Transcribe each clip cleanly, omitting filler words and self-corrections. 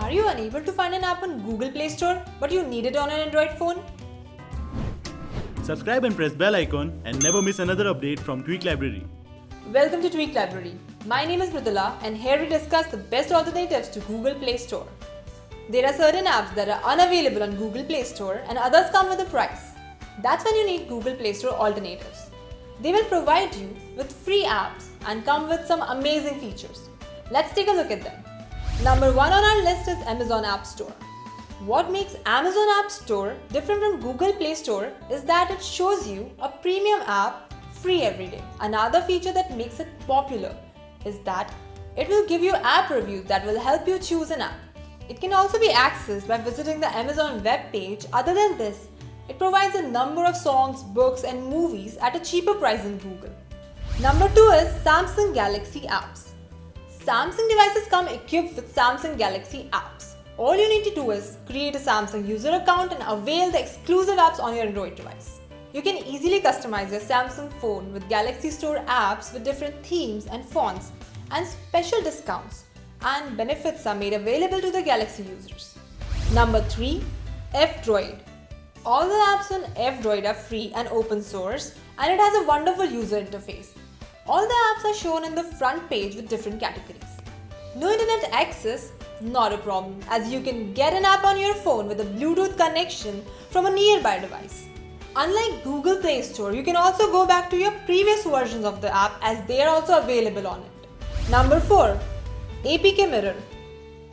Are you unable to find an app on Google Play Store but you need it on an Android phone? Subscribe and press bell icon and never miss another update from Tweak Library. Welcome to Tweak Library. My name is Mridula and here we discuss the best alternatives to Google Play Store. There are certain apps that are unavailable on Google Play Store and others come with a price. That's when you need Google Play Store alternatives. They will provide you with free apps and come with some amazing features. Let's take a look at them. Number 1 on our list is Amazon App Store. What makes Amazon App Store different from Google Play Store is that it shows you a premium app free every day. Another feature that makes it popular is that it will give you app reviews that will help you choose an app. It can also be accessed by visiting the Amazon web page. Other than this, it provides a number of songs, books and movies at a cheaper price than Google. Number 2 is Samsung Galaxy Apps. Samsung devices come equipped with Samsung Galaxy Apps. All you need to do is create a Samsung user account and avail the exclusive apps on your Android device. You can easily customize your Samsung phone with Galaxy Store apps with different themes and fonts and special discounts, and benefits are made available to the Galaxy users. Number 3. F-Droid. All the apps on F-Droid are free and open source, and it has a wonderful user interface. All the apps are shown in the front page with different categories. No internet access? Not a problem, as you can get an app on your phone with a Bluetooth connection from a nearby device. Unlike Google Play Store, you can also go back to your previous versions of the app as they are also available on it. Number 4. ApkMirror.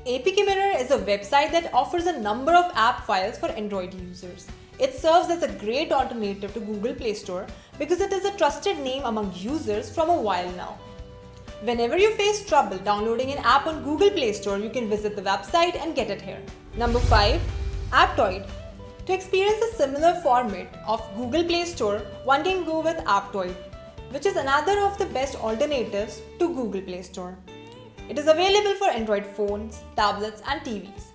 ApkMirror is a website that offers a number of app files for Android users. It serves as a great alternative to Google Play Store because it is a trusted name among users from a while now. Whenever you face trouble downloading an app on Google Play Store, you can visit the website and get it here. Number 5. Aptoide. To experience a similar format of Google Play Store, one can go with Aptoide, which is another of the best alternatives to Google Play Store. It is available for Android phones, tablets and TVs.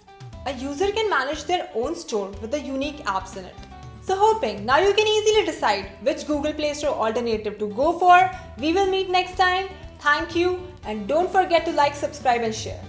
A user can manage their own store with the unique apps in it. So hoping now you can easily decide which Google Play Store alternative to go for. We will meet next time. Thank you and don't forget to like, subscribe and share.